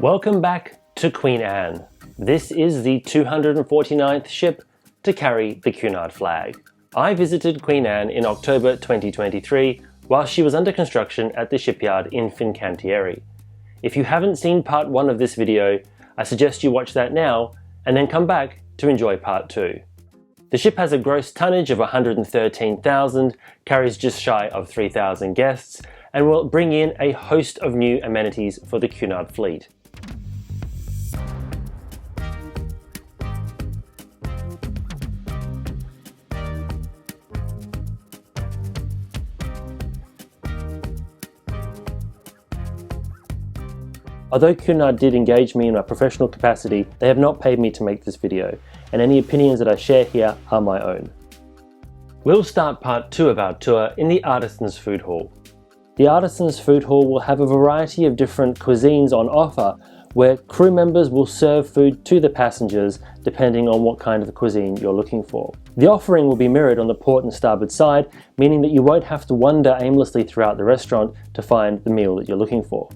Welcome back to Queen Anne. This is the 249th ship to carry the Cunard flag. I visited Queen Anne in October 2023 while she was under construction at the shipyard in Fincantieri. If you haven't seen part 1 of this video, I suggest you watch that now and then come back to enjoy part 2. The ship has a gross tonnage of 113,000, carries just shy of 3,000 guests, and will bring in a host of new amenities for the Cunard fleet. Although Cunard did engage me in my professional capacity, they have not paid me to make this video, and any opinions that I share here are my own. We'll start part 2 of our tour in the Artisans Food Hall. The Artisans Food Hall will have a variety of different cuisines on offer, where crew members will serve food to the passengers depending on what kind of cuisine you're looking for. The offering will be mirrored on the port and starboard side, meaning that you won't have to wander aimlessly throughout the restaurant to find the meal that you're looking for.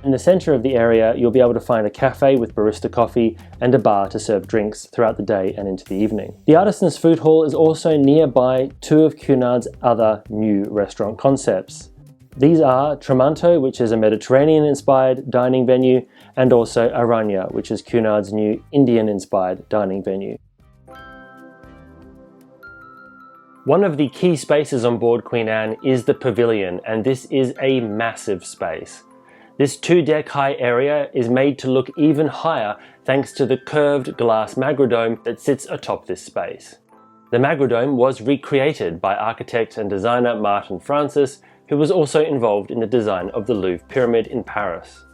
In the center of the area, you'll be able to find a cafe with barista coffee and a bar to serve drinks throughout the day and into the evening. The Artisans Food Hall is also nearby 2 of Cunard's other new restaurant concepts. These are Tramanto, which is a Mediterranean-inspired dining venue, and also Aranya, which is Cunard's new Indian-inspired dining venue. One of the key spaces on board Queen Anne is the Pavilion, and this is a massive space. This 2-deck high area is made to look even higher thanks to the curved glass magrodome that sits atop this space. The magrodome was recreated by architect and designer Martin Francis, who was also involved in the design of the Louvre Pyramid in Paris.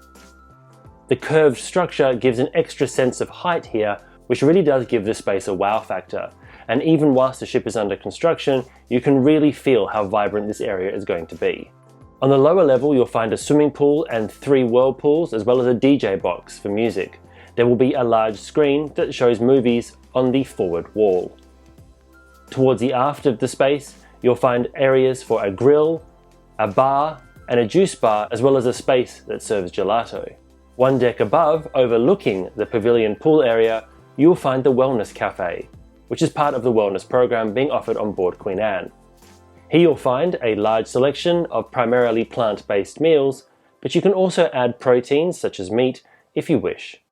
The curved structure gives an extra sense of height here, which really does give this space a wow factor, and even whilst the ship is under construction, you can really feel how vibrant this area is going to be. On the lower level, you'll find a swimming pool and 3 whirlpools, as well as a DJ box for music. There will be a large screen that shows movies on the forward wall. Towards the aft of the space, you'll find areas for a grill, a bar, and a juice bar, as well as a space that serves gelato. 1 deck above, overlooking the pavilion pool area, you'll find the Wellness Cafe, which is part of the wellness program being offered on board Queen Anne. Here you'll find a large selection of primarily plant-based meals, but you can also add proteins such as meat if you wish.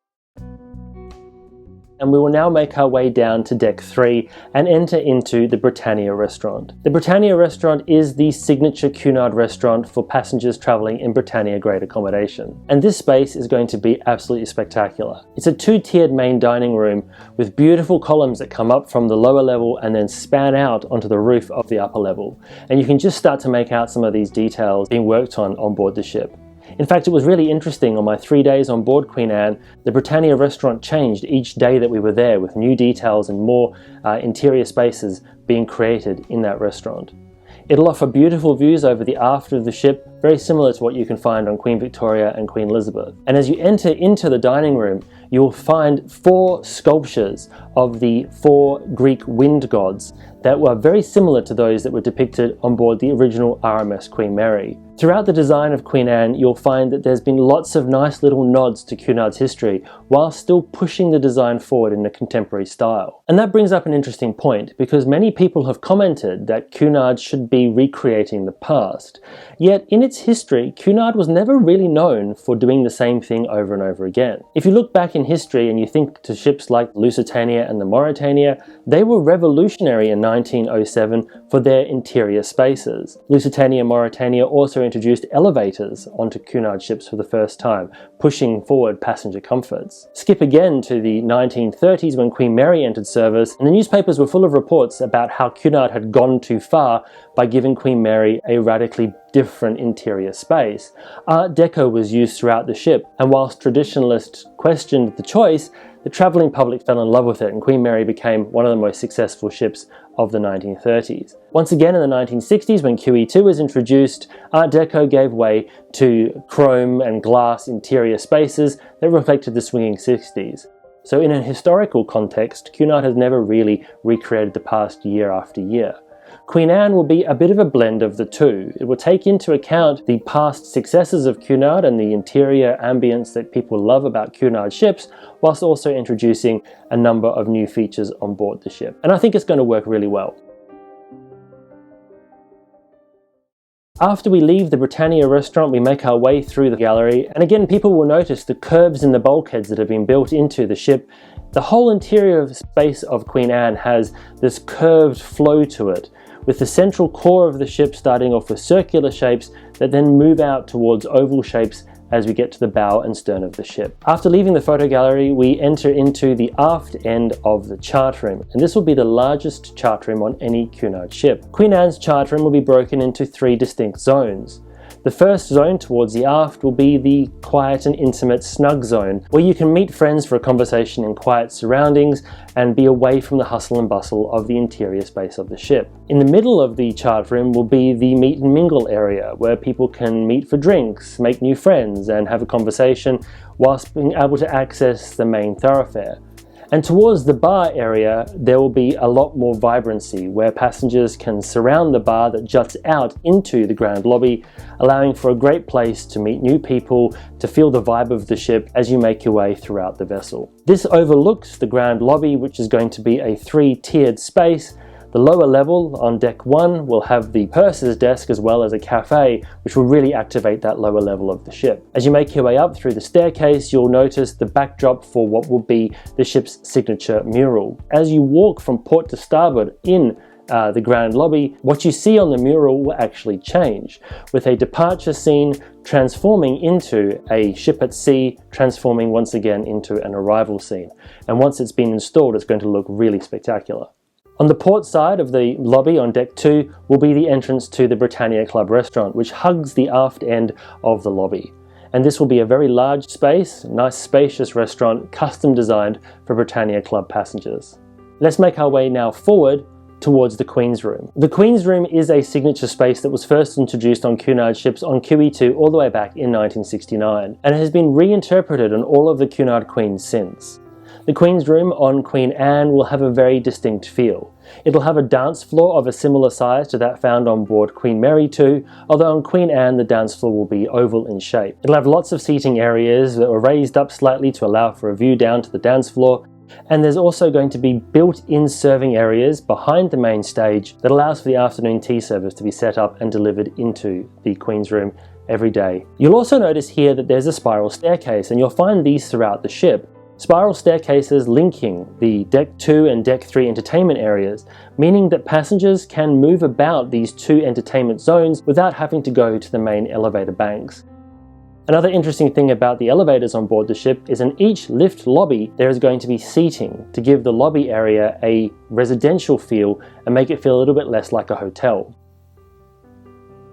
And we will now make our way down to deck 3 and enter into the Britannia Restaurant. The Britannia Restaurant is the signature Cunard restaurant for passengers travelling in Britannia Great Accommodation. And this space is going to be absolutely spectacular. It's a 2-tiered main dining room with beautiful columns that come up from the lower level and then span out onto the roof of the upper level. And you can just start to make out some of these details being worked on board the ship. In fact, it was really interesting. On my 3 days on board Queen Anne, the Britannia Restaurant changed each day that we were there, with new details and more interior spaces being created in that restaurant. It'll offer beautiful views over the aft of the ship, very similar to what you can find on Queen Victoria and Queen Elizabeth. And as you enter into the dining room, you'll find 4 sculptures of the 4 Greek wind gods that were very similar to those that were depicted on board the original RMS Queen Mary. Throughout the design of Queen Anne, you'll find that there's been lots of nice little nods to Cunard's history, while still pushing the design forward in a contemporary style. And that brings up an interesting point, because many people have commented that Cunard should be recreating the past. Yet in its history, Cunard was never really known for doing the same thing over and over again. If you look back in history and you think to ships like Lusitania and the Mauritania, they were revolutionary in 1907 for their interior spaces. Lusitania and Mauritania also introduced elevators onto Cunard ships for the first time, pushing forward passenger comforts. Skip again to the 1930s when Queen Mary entered service, and the newspapers were full of reports about how Cunard had gone too far by giving Queen Mary a radically different interior space. Art Deco was used throughout the ship, and whilst traditionalists questioned the choice, the travelling public fell in love with it, and Queen Mary became one of the most successful ships of the 1930s. Once again in the 1960s, when QE2 was introduced, Art Deco gave way to chrome and glass interior spaces that reflected the swinging 60s. So in a historical context, Cunard has never really recreated the past year after year. Queen Anne will be a bit of a blend of the two. It will take into account the past successes of Cunard and the interior ambience that people love about Cunard ships, whilst also introducing a number of new features on board the ship. And I think it's going to work really well. After we leave the Britannia restaurant, we make our way through the gallery, and again people will notice the curves in the bulkheads that have been built into the ship. The whole interior space of Queen Anne has this curved flow to it, with the central core of the ship starting off with circular shapes that then move out towards oval shapes as we get to the bow and stern of the ship. After leaving the photo gallery, we enter into the aft end of the chartroom, and this will be the largest chartroom on any Cunard ship. Queen Anne's chartroom will be broken into 3 distinct zones. The first zone towards the aft will be the quiet and intimate snug zone, where you can meet friends for a conversation in quiet surroundings and be away from the hustle and bustle of the interior space of the ship. In the middle of the chartroom will be the meet and mingle area, where people can meet for drinks, make new friends and have a conversation whilst being able to access the main thoroughfare. And towards the bar area, there will be a lot more vibrancy, where passengers can surround the bar that juts out into the grand lobby, allowing for a great place to meet new people, to feel the vibe of the ship as you make your way throughout the vessel. This overlooks the grand lobby, which is going to be a 3-tiered space. The lower level on deck 1 will have the purser's desk as well as a cafe, which will really activate that lower level of the ship. As you make your way up through the staircase, you'll notice the backdrop for what will be the ship's signature mural. As you walk from port to starboard in the grand lobby, what you see on the mural will actually change, with a departure scene transforming into a ship at sea, transforming once again into an arrival scene. And once it's been installed, it's going to look really spectacular. On the port side of the lobby on deck 2 will be the entrance to the Britannia Club restaurant, which hugs the aft end of the lobby. And this will be a very large space, nice spacious restaurant, custom designed for Britannia Club passengers. Let's make our way now forward towards the Queen's Room. The Queen's Room is a signature space that was first introduced on Cunard ships on QE2 all the way back in 1969, and it has been reinterpreted on all of the Cunard Queens since. The Queen's Room on Queen Anne will have a very distinct feel. It'll have a dance floor of a similar size to that found on board Queen Mary 2, although on Queen Anne the dance floor will be oval in shape. It'll have lots of seating areas that are raised up slightly to allow for a view down to the dance floor, and there's also going to be built-in serving areas behind the main stage that allows for the afternoon tea service to be set up and delivered into the Queen's Room every day. You'll also notice here that there's a spiral staircase, and you'll find these throughout the ship. Spiral staircases linking the Deck 2 and Deck 3 entertainment areas, meaning that passengers can move about these 2 entertainment zones without having to go to the main elevator banks. Another interesting thing about the elevators on board the ship is in each lift lobby there is going to be seating to give the lobby area a residential feel and make it feel a little bit less like a hotel.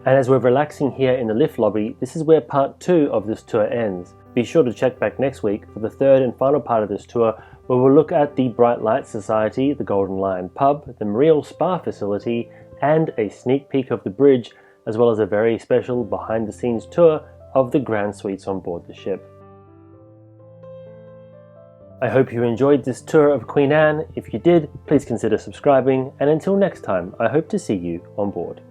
And as we're relaxing here in the lift lobby, this is where part 2 of this tour ends. Be sure to check back next week for the third and final part of this tour, where we'll look at the Bright Light Society, the Golden Lion Pub, the Mariel Spa facility, and a sneak peek of the bridge, as well as a very special behind-the-scenes tour of the Grand Suites on board the ship. I hope you enjoyed this tour of Queen Anne. If you did, please consider subscribing, and until next time, I hope to see you on board.